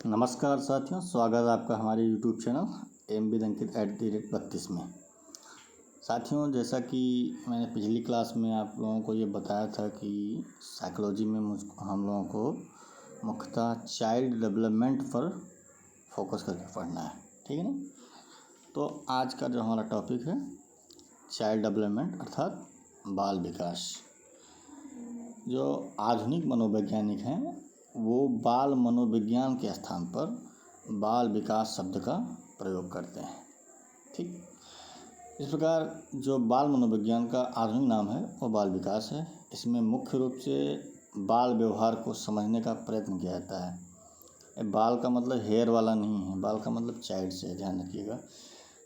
नमस्कार साथियों, स्वागत है आपका हमारे यूट्यूब चैनल MB@32 में। साथियों, जैसा कि मैंने पिछली क्लास में आप लोगों को ये बताया था कि साइकोलॉजी में हम लोगों को मुख्यतः चाइल्ड डेवलपमेंट पर फोकस करके पढ़ना है, ठीक है ना। तो आज का जो हमारा टॉपिक है चाइल्ड डेवलपमेंट अर्थात बाल विकास। जो आधुनिक मनोवैज्ञानिक हैं वो बाल मनोविज्ञान के स्थान पर बाल विकास शब्द का प्रयोग करते हैं, ठीक। इस प्रकार जो बाल मनोविज्ञान का आधुनिक नाम है वो बाल विकास है। इसमें मुख्य रूप से बाल व्यवहार को समझने का प्रयत्न किया जाता है। बाल का मतलब हेयर वाला नहीं है, बाल का मतलब चाइल्ड से, ध्यान रखिएगा।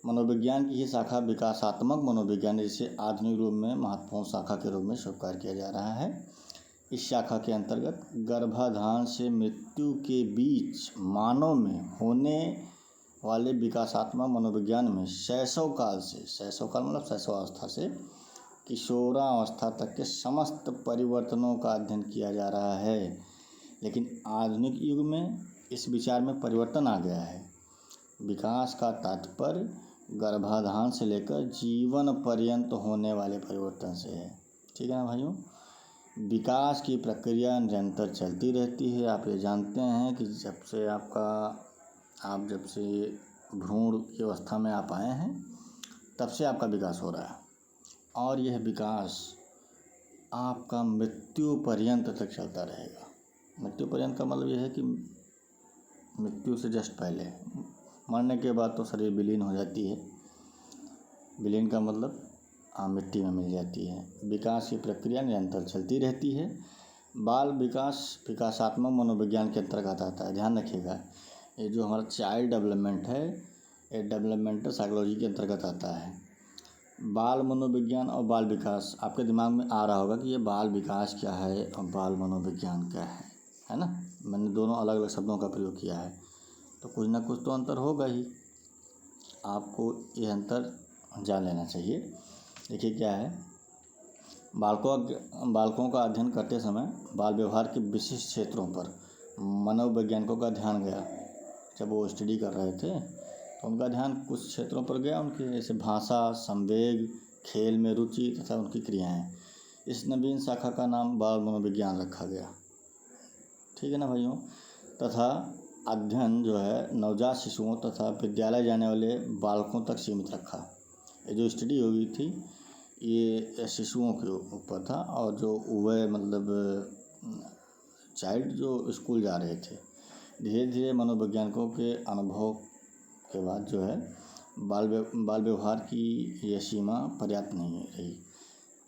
मनोविज्ञान की ही शाखा विकासात्मक मनोविज्ञान जिसे आधुनिक रूप में महत्वपूर्ण शाखा के रूप में स्वीकार किया जा रहा है। इस शाखा के अंतर्गत गर्भाधान से मृत्यु के बीच मानव में होने वाले विकासात्मक मनोविज्ञान में शैशव काल मतलब शैशवावस्था से किशोरावस्था तक के समस्त परिवर्तनों का अध्ययन किया जा रहा है। लेकिन आधुनिक युग में इस विचार में परिवर्तन आ गया है। विकास का तात्पर्य गर्भाधान से लेकर जीवन पर्यंत होने वाले परिवर्तन से है, ठीक है ना भाइयों। विकास की प्रक्रिया निरंतर चलती रहती है। आप ये जानते हैं कि जब से भ्रूण की अवस्था में आप आए हैं तब से आपका विकास हो रहा है और यह विकास आपका मृत्यु पर्यंत तक चलता रहेगा। मृत्यु पर्यंत का मतलब यह है कि मृत्यु से जस्ट पहले, मरने के बाद तो शरीर विलीन हो जाती है। विलीन का मतलब मिट्टी में मिल जाती है। विकास की प्रक्रिया निरंतर चलती रहती है। बाल विकास विकासात्मक मनोविज्ञान के अंतर्गत आता है, ध्यान रखिएगा। ये जो हमारा चाइल्ड डेवलपमेंट है ये डेवलपमेंटल साइकोलॉजी के अंतर्गत आता है। बाल मनोविज्ञान और बाल विकास, आपके दिमाग में आ रहा होगा कि ये बाल विकास क्या है और बाल मनोविज्ञान क्या है ना। मैंने दोनों अलग अलग शब्दों का प्रयोग किया है तो कुछ ना कुछ तो अंतर होगा ही। आपको ये अंतर जान लेना चाहिए। देखिए क्या है, बालकों का अध्ययन करते समय बाल व्यवहार के विशिष्ट क्षेत्रों पर मनोवैज्ञानिकों का ध्यान गया। जब वो स्टडी कर रहे थे तो उनका ध्यान कुछ क्षेत्रों पर गया, उनके जैसे भाषा, संवेग, खेल में रुचि तथा उनकी क्रियाएं। इस नवीन शाखा का नाम बाल मनोविज्ञान रखा गया, ठीक है ना भाइयों। तथा अध्ययन जो है नवजात शिशुओं तथा विद्यालय जाने वाले बालकों तक सीमित रखा। ये जो स्टडी हुई थी ये शिशुओं के ऊपर था और जो वह चाइल्ड जो स्कूल जा रहे थे। धीरे धीरे मनोवैज्ञानिकों के अनुभव के बाद जो है बाल व्यवहार की यह सीमा पर्याप्त नहीं रही।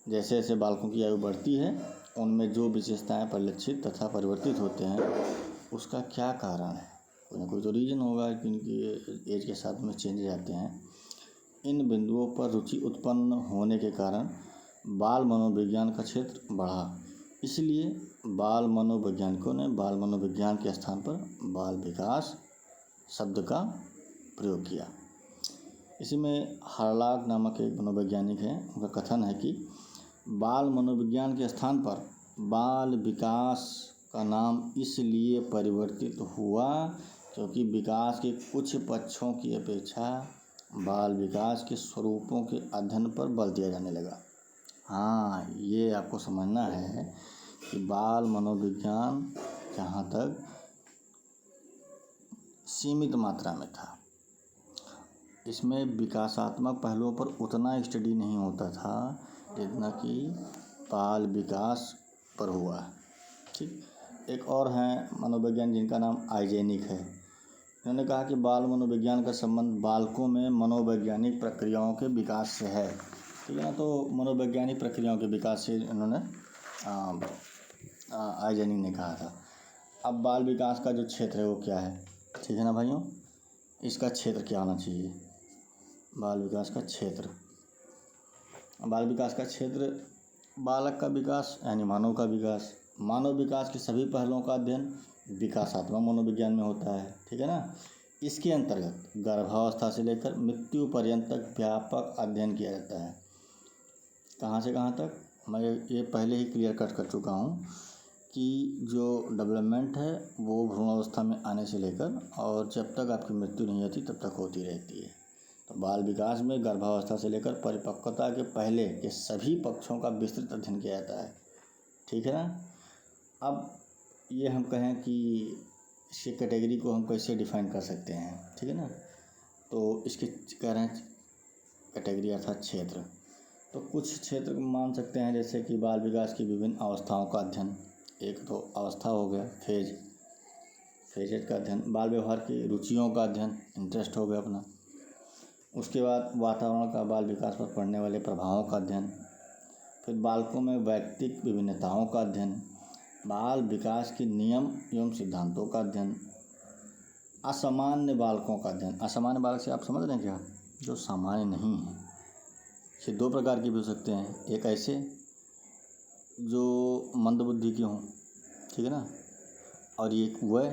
जैसे जैसे बालकों की आयु बढ़ती है उनमें जो विशेषताएं परिलक्षित तथा परिवर्तित होते हैं उसका क्या कारण है। कोई ना कोई तो रीज़न होगा कि इनकी एज के साथ में चेंज जाते हैं। इन बिंदुओं पर रुचि उत्पन्न होने के कारण बाल मनोविज्ञान का क्षेत्र बढ़ा। इसलिए बाल मनोवैज्ञानिकों ने बाल मनोविज्ञान के स्थान पर बाल विकास शब्द का प्रयोग किया। इसी में हर्लॉग नामक एक मनोवैज्ञानिक हैं, उनका कथन है कि बाल मनोविज्ञान के स्थान पर बाल विकास का नाम इसलिए परिवर्तित हुआ क्योंकि विकास के कुछ पक्षों की अपेक्षा बाल विकास के स्वरूपों के अध्ययन पर बल दिया जाने लगा। हाँ, ये आपको समझना है कि बाल मनोविज्ञान जहाँ तक सीमित मात्रा में था, इसमें विकासात्मक पहलुओं पर उतना स्टडी नहीं होता था जितना कि बाल विकास पर हुआ, ठीक। एक और हैं मनोविज्ञान जिनका नाम आइजेनिक है। उन्होंने कहा कि बाल मनोविज्ञान का संबंध बालकों में मनोवैज्ञानिक प्रक्रियाओं के विकास से है, ठीक है ना। तो मनोवैज्ञानिक प्रक्रियाओं के विकास से उन्होंने आइजेनिक ने कहा था। अब बाल विकास का जो क्षेत्र है वो क्या है, ठीक है ना भाइयों। इसका क्षेत्र क्या होना चाहिए, बाल विकास का क्षेत्र। बाल विकास का क्षेत्र बालक का विकास यानी मानव का विकास, मानव विकास के सभी पहलुओं का अध्ययन विकासात्मक मनोविज्ञान में होता है, ठीक है ना। इसके अंतर्गत गर्भावस्था से लेकर मृत्यु पर्यंत तक व्यापक अध्ययन किया जाता है। कहाँ से कहाँ तक, मैं ये पहले ही क्लियर कट कर चुका हूँ कि जो डेवलपमेंट है वो भ्रूणावस्था में आने से लेकर और जब तक आपकी मृत्यु नहीं होती तब तक होती रहती है। तो बाल विकास में गर्भावस्था से लेकर परिपक्वता के पहले के सभी पक्षों का विस्तृत अध्ययन किया जाता है। ठीक है ना। अब ये हम कहें कि इसकी कैटेगरी को हम कैसे डिफाइन कर सकते हैं, ठीक है ना। तो इसके कह रहे हैं कैटेगरी अर्थात क्षेत्र। तो कुछ क्षेत्र मान सकते हैं जैसे कि बाल विकास की विभिन्न अवस्थाओं का अध्ययन। एक तो अवस्था हो गया, फेजेज का अध्ययन। बाल व्यवहार की रुचियों का अध्ययन, इंटरेस्ट हो गया अपना। उसके बाद वातावरण का बाल विकास पर पड़ने वाले प्रभावों का अध्ययन। फिर बालकों में वैयक्तिक विभिन्नताओं का अध्ययन, बाल विकास के नियम एवं सिद्धांतों का अध्ययन, असामान्य बालकों का अध्ययन। असामान्य बालक से आप समझ रहे हैं क्या? जो सामान्य नहीं है। ये दो प्रकार के भी हो सकते हैं। एक ऐसे जो मंदबुद्धि के हों, ठीक है ना, और एक वह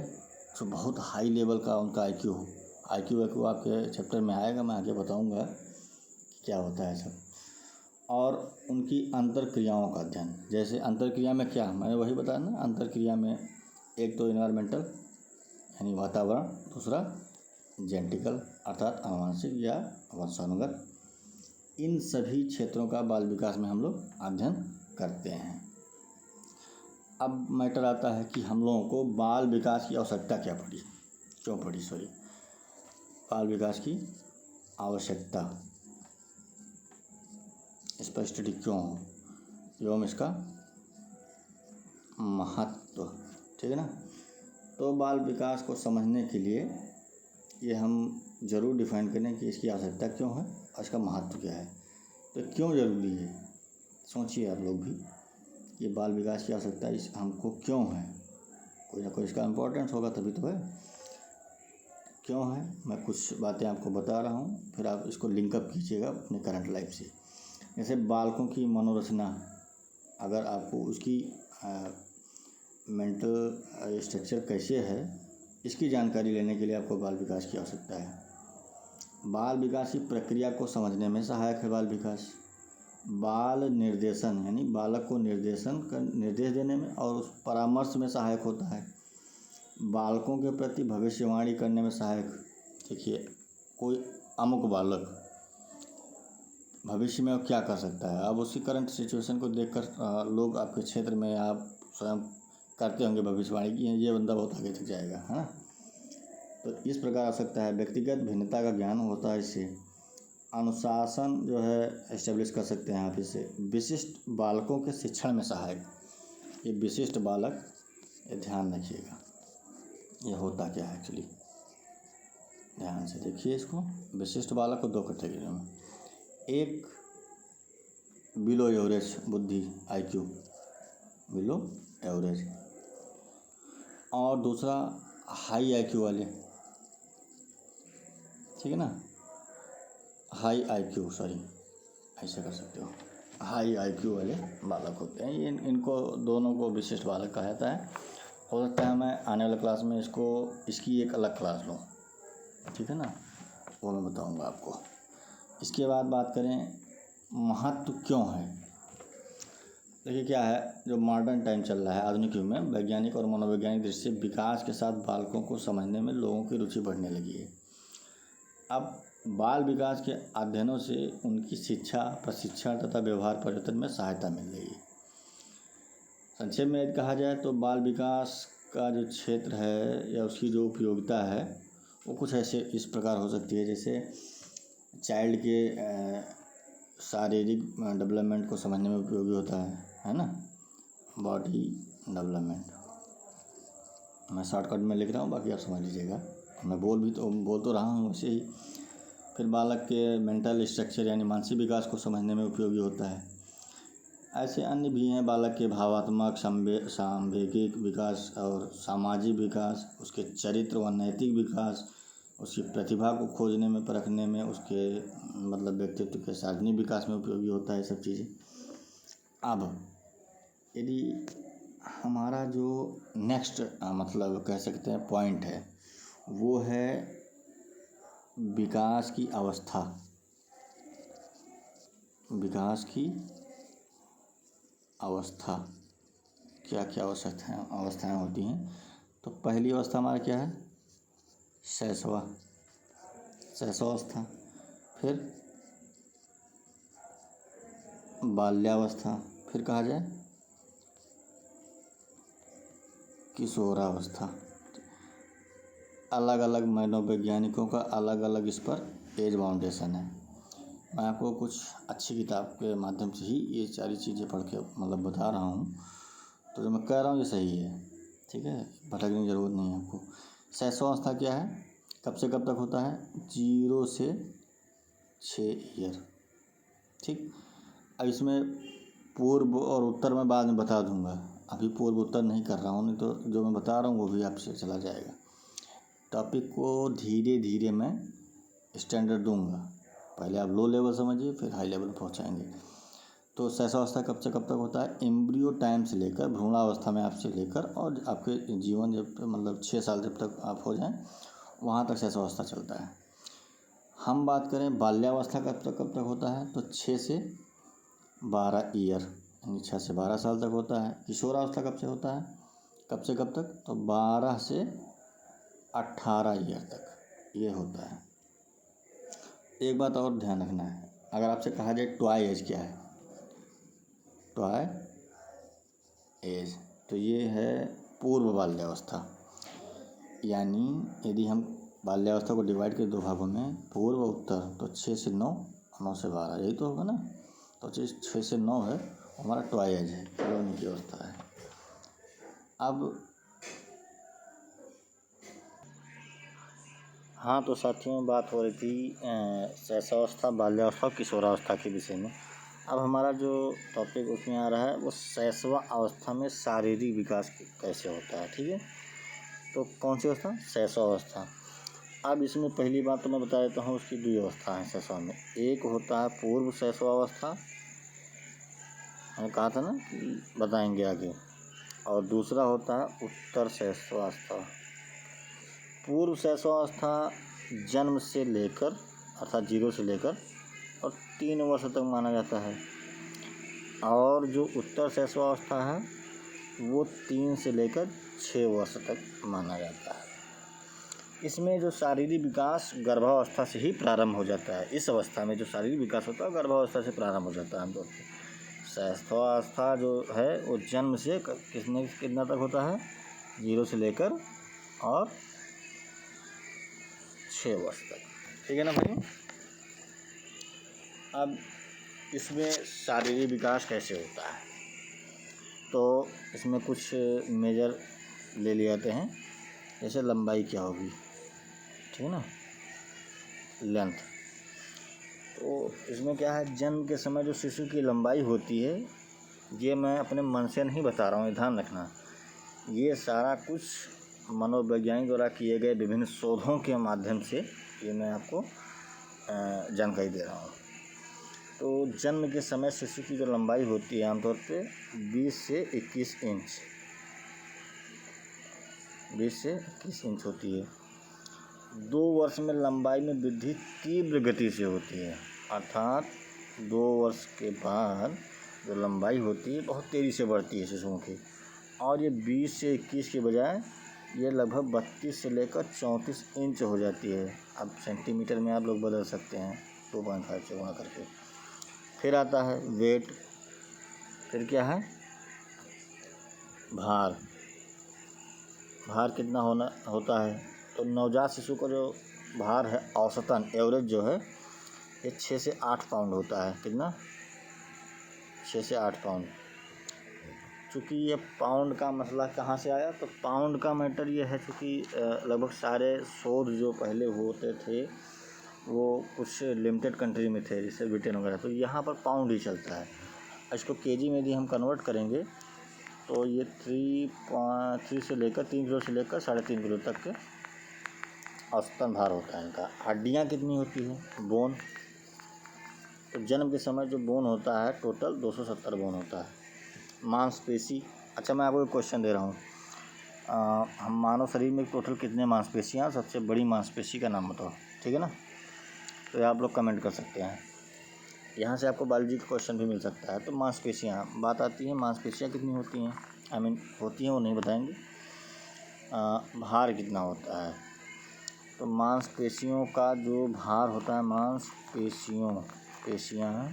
जो बहुत हाई लेवल का उनका आईक्यू हो। आईक्यू आपके चैप्टर में आएगा, मैं आगे बताऊंगा क्या होता है सब। और उनकी अंतर्क्रियाओं का अध्ययन। जैसे अंतर्क्रिया में क्या, मैंने वही बताया ना, अंतर्क्रिया में एक तो इन्वायरमेंटल यानी वातावरण, दूसरा जेनेटिकल अर्थात आनुवंशिक या वंशानुगत। इन सभी क्षेत्रों का बाल विकास में हम लोग अध्ययन करते हैं। अब मैटर आता है कि हम लोगों को बाल विकास की आवश्यकता क्यों पड़ी बाल विकास की आवश्यकता स्पष्टि क्यों हो एवं इसका महत्व, ठीक है ना। तो बाल विकास को समझने के लिए ये हम ज़रूर डिफाइन करें कि इसकी आवश्यकता क्यों है और इसका महत्व क्या है। तो क्यों ज़रूरी है, सोचिए आप लोग भी। ये बाल विकास की आवश्यकता इस हमको क्यों है, कोई ना कोई इसका इम्पोर्टेंस होगा तभी तो है। क्यों है, मैं कुछ बातें आपको बता रहा हूँ, फिर आप इसको लिंकअप कीजिएगा अपने करंट लाइफ से। जैसे बालकों की मनोरचना, अगर आपको उसकी मेंटल स्ट्रक्चर कैसे है इसकी जानकारी लेने के लिए आपको बाल विकास की आवश्यकता है। बाल विकास की प्रक्रिया को समझने में सहायक है बाल विकास। बाल निर्देशन यानी बालक को निर्देश देने में और उस परामर्श में सहायक होता है। बालकों के प्रति भविष्यवाणी करने में सहायक। देखिए, कोई अमुक बालक भविष्य में वो क्या कर सकता है, अब उसकी करंट सिचुएशन को देखकर लोग आपके क्षेत्र में आप स्वयं करते होंगे भविष्यवाणी की ये बंदा बहुत आगे तक जाएगा, है ना। तो इस प्रकार आ सकता है। व्यक्तिगत भिन्नता का ज्ञान होता है इससे। अनुशासन जो है एस्टेब्लिश कर सकते हैं आप इससे। विशिष्ट बालकों के शिक्षण में सहायक। ये विशिष्ट बालक, ये ध्यान रखिएगा ये होता क्या है एक्चुअली, ध्यान से देखिए इसको। विशिष्ट बालक को दो कैटेगरी में, एक बिलो एवरेज बुद्धि आईक्यू, बिलो एवरेज, और दूसरा हाई आईक्यू वाले, ठीक है ना। हाई आईक्यू, सॉरी ऐसे कर सकते हो, हाई आईक्यू वाले बालक होते हैं ये। इनको दोनों को विशिष्ट बालक कहा जाता है। हो सकता है मैं आने वाले क्लास में इसकी एक अलग क्लास लूँ, ठीक है ना, वो मैं बताऊँगा आपको। इसके बाद बात करें महत्व क्यों है। देखिए क्या है, जो मॉडर्न टाइम चल रहा है, आधुनिक युग में वैज्ञानिक और मनोवैज्ञानिक दृष्टि से विकास के साथ बालकों को समझने में लोगों की रुचि बढ़ने लगी है। अब बाल विकास के अध्ययनों से उनकी शिक्षा, प्रशिक्षण तथा व्यवहार परिवर्तन में सहायता मिल रही है। संक्षेप में कहा जाए तो बाल विकास का जो क्षेत्र है या उसकी जो उपयोगिता है वो कुछ ऐसे इस प्रकार हो सकती है। जैसे चाइल्ड के शारीरिक डेवलपमेंट को समझने में उपयोगी होता है ना। बॉडी डेवलपमेंट मैं शॉर्टकट में लिख रहा हूँ, बाकी आप समझ लीजिएगा। मैं बोल तो रहा हूँ वैसे ही। फिर बालक के मेंटल स्ट्रक्चर यानी मानसिक विकास को समझने में उपयोगी होता है। ऐसे अन्य भी हैं, बालक के भावात्मक, सांवेगिक विकास और सामाजिक विकास, उसके चरित्र व नैतिक विकास, उसकी प्रतिभा को खोजने में, परखने में, उसके मतलब व्यक्तित्व के सार्वजनिक विकास में उपयोगी होता है सब चीज़ें। अब यदि हमारा जो नेक्स्ट मतलब कह सकते हैं पॉइंट है वो है विकास की अवस्था। विकास की अवस्था, क्या क्या अवस्थाएँ होती हैं। तो पहली अवस्था हमारा क्या है, शैशवावस्था, फिर बाल्यावस्था, फिर कहा जाए किशोरावस्था। अलग अलग मनोवैज्ञानिकों का अलग अलग इस पर एज बाउंडेशन है। मैं आपको कुछ अच्छी किताब के माध्यम से ही ये सारी चीज़ें पढ़ के मतलब बता रहा हूँ, तो जो मैं कह रहा हूँ ये सही है, ठीक है, भटकने की ज़रूरत नहीं है आपको। शैशवावस्था क्या है, कब से कब तक होता है, 0 से 6 ईयर, ठीक। अब इसमें पूर्व और उत्तर मैं बाद में बता दूंगा, अभी पूर्व उत्तर नहीं कर रहा हूँ, नहीं तो जो मैं बता रहा हूँ वो भी आपसे चला जाएगा। टॉपिक को धीरे धीरे मैं स्टैंडर्ड दूंगा, पहले आप लो लेवल समझिए, फिर हाई लेवल पहुँचाएंगे। तो शैशवावस्था कब से कब तक होता है, एम्ब्रियो टाइम से लेकर भ्रूणावस्था में आपसे लेकर और आपके जीवन जब मतलब 6 साल जब तक आप हो जाएं वहाँ तक शैशवावस्था चलता है। हम बात करें बाल्यावस्था कब तक होता है, तो 6 से 12 ईयर, यानी 6 से 12 साल तक होता है। किशोरावस्था कब से होता है, कब से कब तक, तो 12 से 18 ईयर तक ये होता है। एक बात और ध्यान रखना है, अगर आपसे कहा जाए ट्वाई एज क्या है, ट्वाई एज, तो ये है पूर्व बाल्यावस्था। यानी यदि हम बाल्यावस्था को डिवाइड करें 2 भागों में, पूर्व उत्तर, तो 6 से 9, 9 से 12, यही तो होगा ना। तो 6 से 9 है हमारा ट्वाई एज है, यौवन की अवस्था है। अब हाँ, तो साथियों बात हो रही थी शैशवावस्था, बाल्यावस्था और किशोरावस्था के विषय में। अब हमारा जो टॉपिक उसमें आ रहा है वो शैशवा अवस्था में शारीरिक विकास कैसे होता है, ठीक है। तो कौन सी अवस्था, शैशवावस्था। अब इसमें पहली बात तो मैं बता देता हूँ, उसकी 2 अवस्था है शैशव में। एक होता है पूर्व शैशवावस्था, मैंने कहा था ना कि बताएंगे आगे, और दूसरा होता है उत्तर शैशवावस्था। पूर्व शैशवावस्था जन्म से लेकर अर्थात 0 से लेकर और 3 वर्ष तक माना जाता है, और जो उत्तर शैशवावस्था है वो 3 से लेकर 6 वर्ष तक माना जाता है। इसमें जो शारीरिक विकास गर्भावस्था से ही प्रारंभ हो जाता है। इस अवस्था में जो शारीरिक विकास होता है गर्भावस्था से प्रारंभ हो जाता है आमतौर पर। शैशवावस्था जो है वो जन्म से कितना तक होता है, 0 से लेकर और 6 वर्ष तक, ठीक है ना भाई। अब इसमें शारीरिक विकास कैसे होता है, तो इसमें कुछ मेजर ले लिए जाते हैं, जैसे लंबाई क्या होगी, ठीक है ना, लेंथ। तो इसमें क्या है, जन्म के समय जो शिशु की लंबाई होती है, ये मैं अपने मन से नहीं बता रहा हूँ, ध्यान रखना, ये सारा कुछ मनोवैज्ञानिक द्वारा किए गए विभिन्न शोधों के माध्यम से ये मैं आपको जानकारी दे रहा हूँ। तो जन्म के समय शिशु की जो लंबाई होती है आमतौर पे 20 से 21 इंच, 20 से 21 इंच होती है। 2 वर्ष में लंबाई में वृद्धि तीव्र गति से होती है, अर्थात 2 वर्ष के बाद जो लंबाई होती है बहुत तेज़ी से बढ़ती है शिशुओं की, और ये 20 से 21 के बजाय ये लगभग 32 से लेकर 34 इंच हो जाती है। अब सेंटीमीटर में आप लोग बदल सकते हैं 2.5 से गुणा करके। फिर आता है वेट, फिर क्या है भार। भार कितना होता है, तो नवजात शिशु का जो भार है औसतन एवरेज जो है ये 6 से 8 पाउंड होता है। कितना, 6 से 8 पाउंड। चूँकि ये पाउंड का मसला कहाँ से आया, तो पाउंड का मैटर ये है चूँकि लगभग सारे शोध जो पहले होते थे वो कुछ लिमिटेड कंट्री में थे, जैसे ब्रिटेन वगैरह, तो यहाँ पर पाउंड ही चलता है। इसको केजी में यदि हम कन्वर्ट करेंगे तो ये 3 से लेकर 3 किलो से लेकर 3.5 किलो तक के औसतन भार होता है इनका। हड्डियाँ कितनी होती हैं, बोन, तो जन्म के समय जो बोन होता है टोटल 270 बोन होता है। मांसपेशी, अच्छा मैं आपको एक क्वेश्चन दे रहा हूँ, हम मानव शरीर में टोटल कितने मांसपेशियाँ, सबसे बड़ी मांसपेशी का नाम बताओ, ठीक है ना। तो आप लोग कमेंट कर सकते हैं, यहाँ से आपको बायोलॉजी का क्वेश्चन भी मिल सकता है। तो मांसपेशियाँ, बात आती है मांसपेशियाँ कितनी होती हैं, होती हैं वो नहीं बताएंगे। भार कितना होता है, तो मांसपेशियों का जो भार होता है, पेशियाँ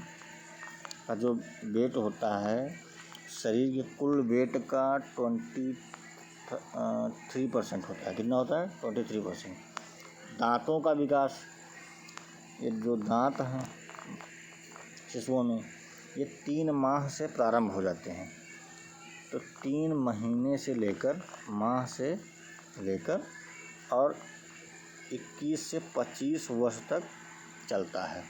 का जो वेट होता है शरीर के कुल वेट का 23% होता है। कितना होता है? 23%। दांतों का विकास, ये जो दांत हैं शिशुओं में, ये 3 माह से प्रारंभ हो जाते हैं। तो 3 महीने से लेकर माह से लेकर और 21 से 25 वर्ष तक चलता है।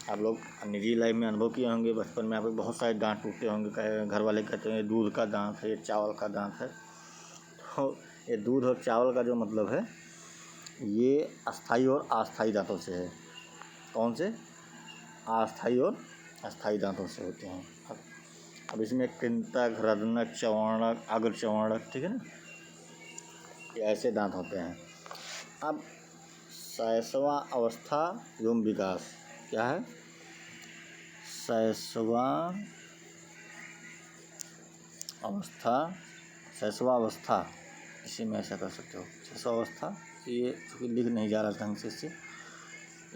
आप लोग निजी लाइफ में अनुभव किए होंगे, बचपन में आपके बहुत सारे दांत टूटे होंगे। घर वाले कहते हैं दूध का दांत है, ये चावल का दांत है। तो ये दूध और चावल का जो मतलब है, ये अस्थाई और अस्थाई दांतों से है। कौन से? अस्थाई और अस्थाई दांतों से होते हैं। अब इसमें कृंतक, रदनक, चवर्णक, अग्रचवर्णक, ठीक है ना, ये ऐसे दांत होते हैं। अब शैशवा अवस्था एवं विकास क्या है? शैशवा अवस्था, इसी में ऐसा कर सकते हो। शैशवा अवस्था, ये चूँकि लिख नहीं जा रहा ढंग से इससे,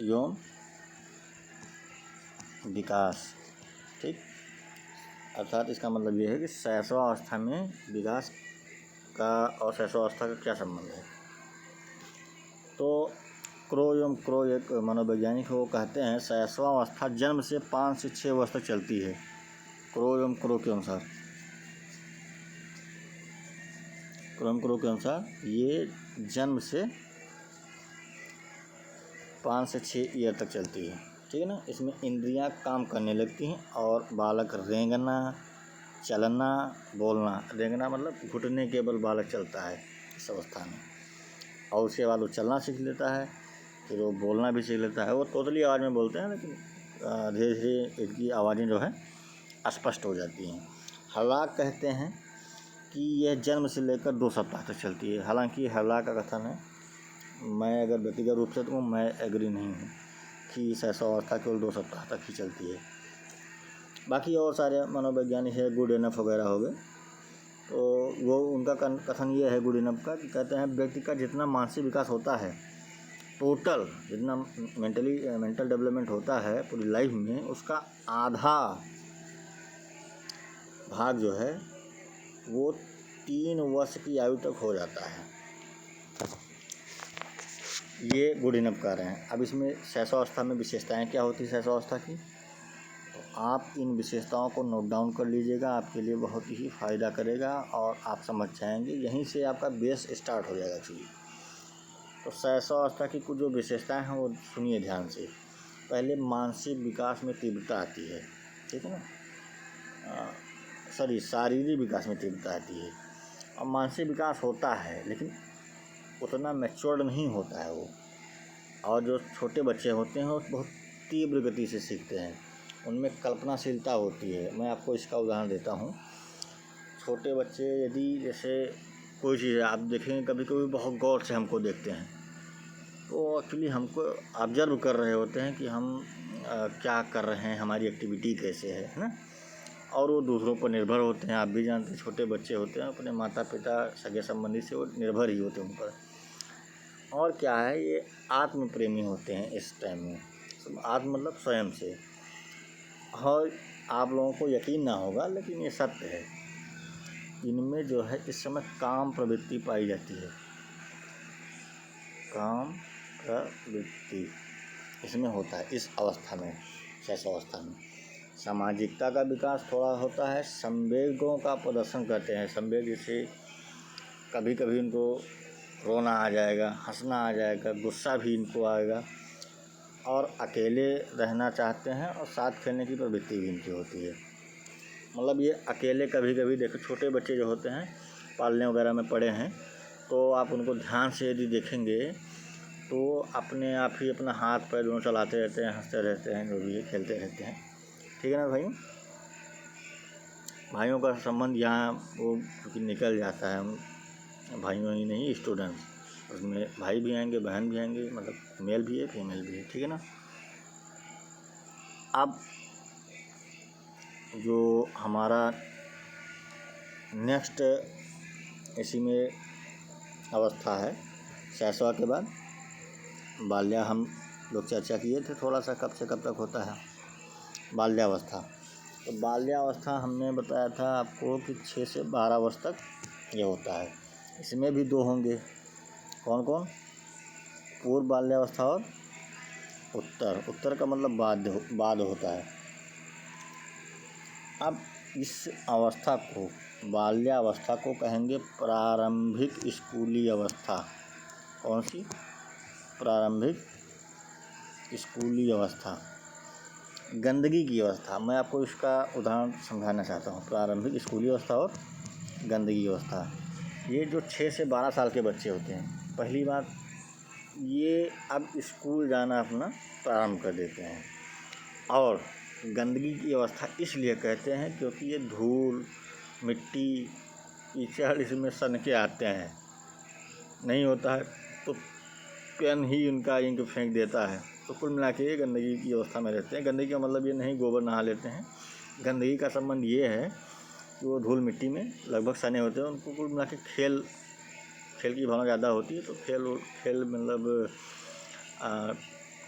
एवं विकास, ठीक। अर्थात इसका मतलब ये है कि शैशवा अवस्था में विकास का और शैशवा अवस्था का क्या संबंध है। तो क्रो एक मनोवैज्ञानिक है, वो कहते हैं शैशवा अवस्था जन्म से 5 से 6 वर्ष तक चलती है। क्रो के अनुसार ये जन्म से 5 से 6 ईयर तक चलती है, ठीक है ना। इसमें इंद्रियां काम करने लगती हैं और बालक रेंगना, चलना, बोलना, रेंगना मतलब घुटने के बल बालक चलता है इस अवस्था में, और उसके बाद वो चलना सीख लेता है, फिर वो बोलना भी सीख लेता है। वो तोतली आवाज़ में बोलते हैं, लेकिन धीरे धीरे इनकी आवाज़ें जो है स्पष्ट हो जाती हैं। हलाक कहते हैं कि यह जन्म से लेकर 2 सप्ताह तक चलती है। हालांकि हलाक का कथन है, मैं अगर व्यक्तिगत रूप से तो मैं एग्री नहीं हूँ कि शैशव अवस्था केवल 2 सप्ताह तक ही चलती है। बाकी और सारे मनोवैज्ञानिक है, गुड इनफ वगैरह हो गए, तो वो उनका कथन ये है गुड इनफ का, कि कहते हैं व्यक्ति का जितना मानसिक विकास होता है, टोटल जितना मेंटल डेवलपमेंट होता है पूरी लाइफ में, उसका आधा भाग जो है वो 3 वर्ष की आयु तक हो जाता है। ये गुड इनफ कह रहे हैं। अब इसमें शैशवावस्था में विशेषताएं क्या होती है शैशवावस्था की, तो आप इन विशेषताओं को नोट डाउन कर लीजिएगा, आपके लिए बहुत ही फ़ायदा करेगा और आप समझ जाएंगे। यहीं से आपका बेस स्टार्ट हो जाएगा एक्चुअली। तो शैशवावस्था की कुछ जो विशेषताएं हैं वो सुनिए ध्यान से। पहले मानसिक विकास में तीव्रता आती है, ठीक है ना, शारीरिक विकास में तीव्रता आती है। और मानसिक विकास होता है लेकिन उतना मैच्योर्ड नहीं होता है वो। और जो छोटे बच्चे होते हैं वो बहुत तीव्र गति से सीखते हैं, उनमें कल्पनाशीलता होती है। मैं आपको इसका उदाहरण देता हूँ। छोटे बच्चे यदि जैसे कोई चीज़ आप देखेंगे, कभी कभी बहुत गौर से हमको देखते हैं, तो एक्चुअली हमको ऑब्जर्व कर रहे होते हैं कि हम क्या कर रहे हैं, हमारी एक्टिविटी कैसे है ना। और वो दूसरों पर निर्भर होते हैं। आप भी जानते हैं छोटे बच्चे होते हैं अपने माता पिता सगे संबंधी से वो निर्भर ही होते हैं उन पर। और क्या है, ये आत्म प्रेमी होते हैं इस टाइम में। आत्म मतलब स्वयं से। और आप लोगों को यकीन ना होगा लेकिन ये सत्य है, इनमें जो है इस समय काम प्रवृत्ति पाई जाती है। काम प्रवृत्ति इसमें होता है इस अवस्था में, शैशवावस्था में। सामाजिकता का विकास थोड़ा होता है। संवेगों का प्रदर्शन करते हैं। संवेग जैसे कभी कभी इनको रोना आ जाएगा, हंसना आ जाएगा, गुस्सा भी इनको आएगा, और अकेले रहना चाहते हैं और साथ खेलने की प्रवृत्ति भी इनकी होती है। मतलब ये अकेले कभी कभी देखो, छोटे बच्चे जो होते हैं पालने वगैरह में पड़े हैं, तो आप उनको ध्यान से यदि देखेंगे तो अपने आप ही अपना हाथ पैर दोनों चलाते रहते हैं, हंसते रहते हैं, जो भी है खेलते रहते हैं, ठीक है ना भाई। भाइयों का संबंध यहाँ वो क्योंकि निकल जाता है, हम भाइयों ही नहीं स्टूडेंट्स, उसमें भाई भी आएंगे, बहन भी आएंगे, मतलब मेल भी है फीमेल भी है, ठीक है ना। अब जो हमारा नेक्स्ट इसी में अवस्था है शैशव के बाद बाल्या। हम लोग चर्चा किए थे थोड़ा सा कब से कब तक होता है बाल्यावस्था। तो बाल्यावस्था हमने बताया था आपको कि 6 से 12 वर्ष तक ये होता है। इसमें भी 2 होंगे, कौन कौन? पूर्व बाल्यावस्था और उत्तर। उत्तर का मतलब बाद होता है। अब इस अवस्था को, बाल्यावस्था को कहेंगे प्रारंभिक स्कूली अवस्था। कौन सी? प्रारंभिक स्कूली अवस्था। गंदगी की अवस्था, मैं आपको इसका उदाहरण समझाना चाहता हूँ। प्रारंभिक स्कूली अवस्था और गंदगी अवस्था। ये जो 6 से 12 साल के बच्चे होते हैं, पहली बात ये अब स्कूल जाना अपना प्रारंभ कर देते हैं। और गंदगी की अवस्था इसलिए कहते हैं क्योंकि ये धूल, मिट्टी, कीचड़ इसमें सन के आते हैं। नहीं होता है तो पेन ही उनका इंक फेंक देता है। तो कुल मिला के ये गंदगी की अवस्था में रहते हैं। गंदगी का मतलब ये नहीं गोबर नहा लेते हैं। गंदगी का संबंध ये है कि वो धूल मिट्टी में लगभग सने होते हैं। उनको कुल मिला के खेल की भावना ज़्यादा होती है। तो खेल मतलब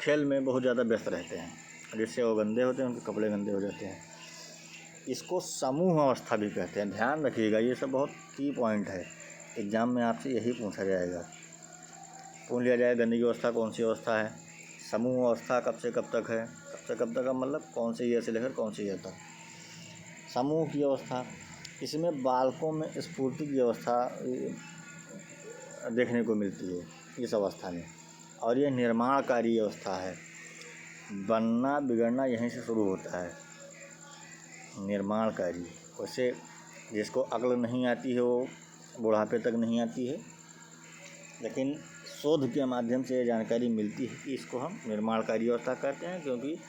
खेल में बहुत ज़्यादा व्यस्त रहते हैं, जिससे वो गंदे होते हैं, उनके कपड़े गंदे हो जाते हैं। इसको समूह अवस्था भी कहते हैं। ध्यान रखिएगा, ये सब बहुत की पॉइंट है। एग्ज़ाम में आपसे यही पूछा जाएगा, पूछ लिया जाएगा गंदगी अवस्था कौन सी अवस्था है। समूह अवस्था कब से कब तक है? कब से कब तक का मतलब कौन से ईयर से लेकर कौन से ईयर तक। समूह की अवस्था, इसमें बालकों में स्फूर्ति की अवस्था देखने को मिलती है इस अवस्था में। और ये निर्माणकारी अवस्था है। बनना बिगड़ना यहीं से शुरू होता है। निर्माणकारी, वैसे जिसको अक्ल नहीं आती है वो बुढ़ापे तक नहीं आती है, लेकिन शोध के माध्यम से ये जानकारी मिलती है कि इसको हम निर्माणकारी अवस्था कहते हैं, क्योंकि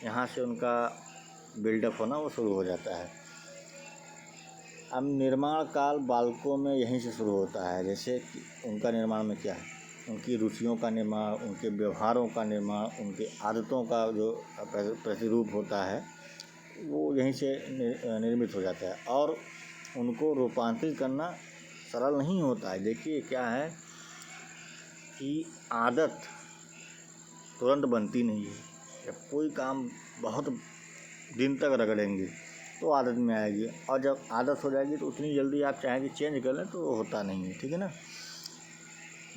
यहाँ से उनका बिल्डअप होना वो शुरू हो जाता है। अब निर्माण काल बालकों में यहीं से शुरू होता है। जैसे कि उनका निर्माण में क्या है, उनकी रुचियों का निर्माण, उनके व्यवहारों का निर्माण, उनके आदतों का जो प्रतिरूप होता है वो यहीं से निर्मित हो जाता है। और उनको रूपांतरित करना सरल नहीं होता है। देखिए क्या है कि आदत तुरंत बनती नहीं है। जब कोई काम बहुत दिन तक रगड़ेंगे तो आदत में आएगी, और जब आदत हो जाएगी तो उतनी जल्दी आप चाहें कि चेंज कर लें तो वो होता नहीं है। ठीक है ना।